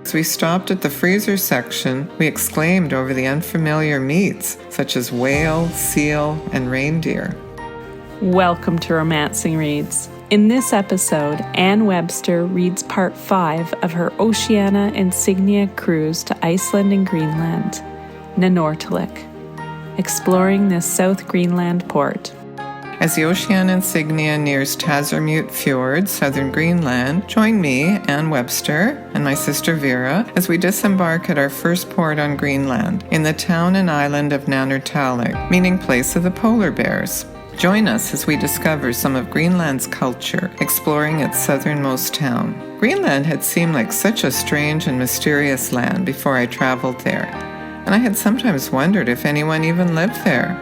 As we stopped at the freezer section, we exclaimed over the unfamiliar meats, such as whale, seal, and reindeer. Welcome to Roamancing Reads. In this episode, Anne Webster reads part 5 of her Oceania Insignia cruise to Iceland and Greenland, Nanortalik, exploring this South Greenland port. As the Oceania Insignia nears Tasermiut Fjord, southern Greenland, join me, Anne Webster, and my sister Vera as we disembark at our first port on Greenland, in the town and island of Nanortalik, meaning place of the polar bears. Join us as we discover some of Greenland's culture, exploring its southernmost town. Greenland had seemed like such a strange and mysterious land before I traveled there, and I had sometimes wondered if anyone even lived there.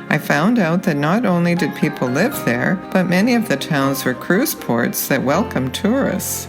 I found out that not only did people live there, but many of the towns were cruise ports that welcomed tourists.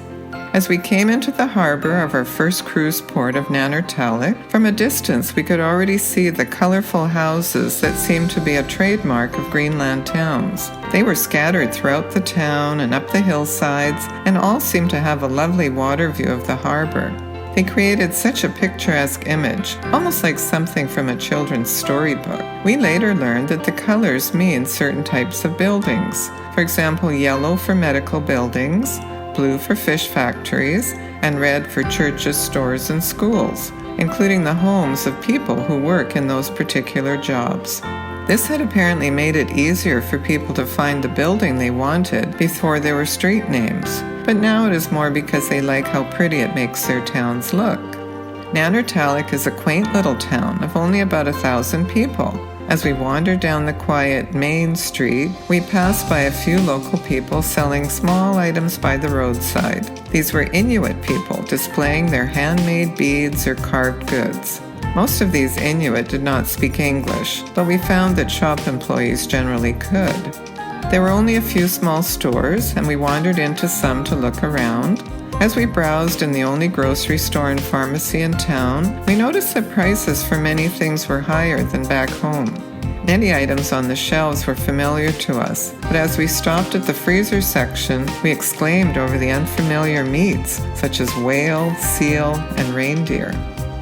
As we came into the harbor of our first cruise port of Nanortalik, from a distance we could already see the colorful houses that seemed to be a trademark of Greenland towns. They were scattered throughout the town and up the hillsides, and all seemed to have a lovely water view of the harbor. They created such a picturesque image, almost like something from a children's storybook. We later learned that the colors mean certain types of buildings. For example, yellow for medical buildings, blue for fish factories, and red for churches, stores, and schools, including the homes of people who work in those particular jobs. This had apparently made it easier for people to find the building they wanted before there were street names. But now it is more because they like how pretty it makes their towns look. Nanortalik is a quaint little town of only about 1,000 people. As we wander down the quiet main street, we pass by a few local people selling small items by the roadside. These were Inuit people displaying their handmade beads or carved goods. Most of these Inuit did not speak English, but we found that shop employees generally could. There were only a few small stores, and we wandered into some to look around. As we browsed in the only grocery store and pharmacy in town, we noticed that prices for many things were higher than back home. Many items on the shelves were familiar to us, but as we stopped at the freezer section, we exclaimed over the unfamiliar meats, such as whale, seal, and reindeer.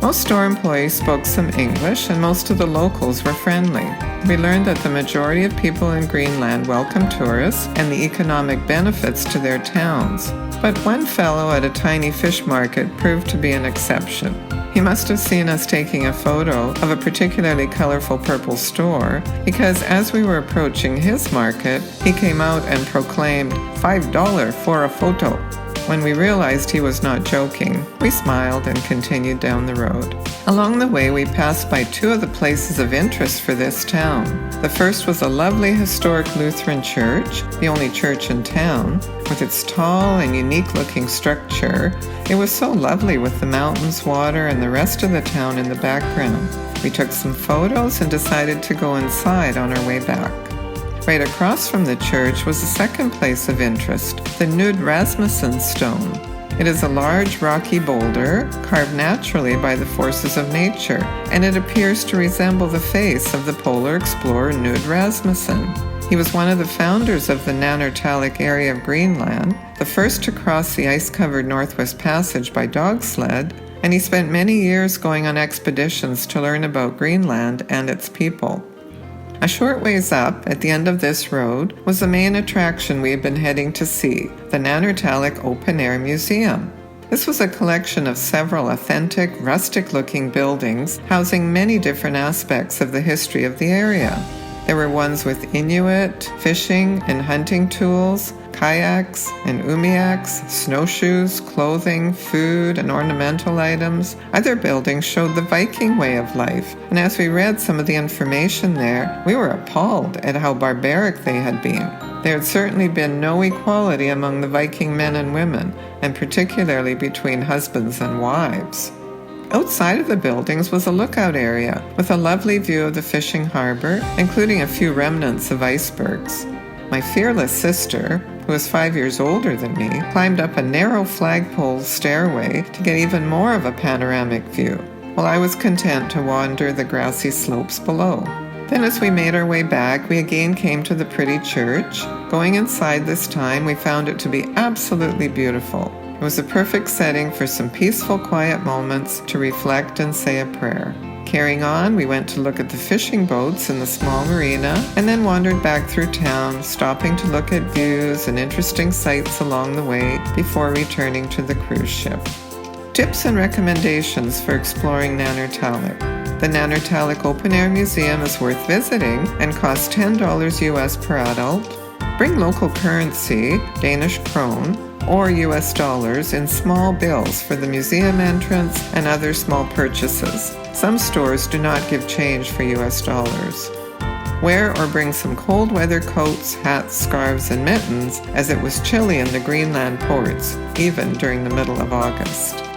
Most store employees spoke some English, and most of the locals were friendly. We learned that the majority of people in Greenland welcome tourists and the economic benefits to their towns. But one fellow at a tiny fish market proved to be an exception. He must have seen us taking a photo of a particularly colorful purple store, because as we were approaching his market, he came out and proclaimed, $5 for a photo. When we realized he was not joking, we smiled and continued down the road. Along the way, we passed by two of the places of interest for this town. The first was a lovely historic Lutheran church, the only church in town. With its tall and unique-looking structure, it was so lovely with the mountains, water, and the rest of the town in the background. We took some photos and decided to go inside on our way back. Right across from the church was a second place of interest, the Knud Rasmussen stone. It is a large rocky boulder carved naturally by the forces of nature, and it appears to resemble the face of the polar explorer Knud Rasmussen. He was one of the founders of the Nanortalik area of Greenland, the first to cross the ice-covered Northwest Passage by dog sled, and he spent many years going on expeditions to learn about Greenland and its people. A short ways up, at the end of this road, was the main attraction we had been heading to see, the Nanortalik Open Air Museum. This was a collection of several authentic, rustic-looking buildings housing many different aspects of the history of the area. There were ones with Inuit, fishing and hunting tools, kayaks and umiaks, snowshoes, clothing, food, and ornamental items. Other buildings showed the Viking way of life, and as we read some of the information there, we were appalled at how barbaric they had been. There had certainly been no equality among the Viking men and women, and particularly between husbands and wives. Outside of the buildings was a lookout area with a lovely view of the fishing harbor, including a few remnants of icebergs. My fearless sister, who was 5 years older than me, climbed up a narrow flagpole stairway to get even more of a panoramic view, while I was content to wander the grassy slopes below. Then as we made our way back, we again came to the pretty church. Going inside this time, we found it to be absolutely beautiful. It was a perfect setting for some peaceful, quiet moments to reflect and say a prayer. Carrying on, we went to look at the fishing boats in the small marina and then wandered back through town, stopping to look at views and interesting sights along the way before returning to the cruise ship. Tips and recommendations for exploring Nanortalik. The Nanortalik Open Air Museum is worth visiting and costs $10 US per adult. Bring local currency, Danish krone, or US dollars in small bills for the museum entrance and other small purchases. Some stores do not give change for US dollars. Wear or bring some cold weather coats, hats, scarves, and mittens, as it was chilly in the Greenland ports, even during the middle of August.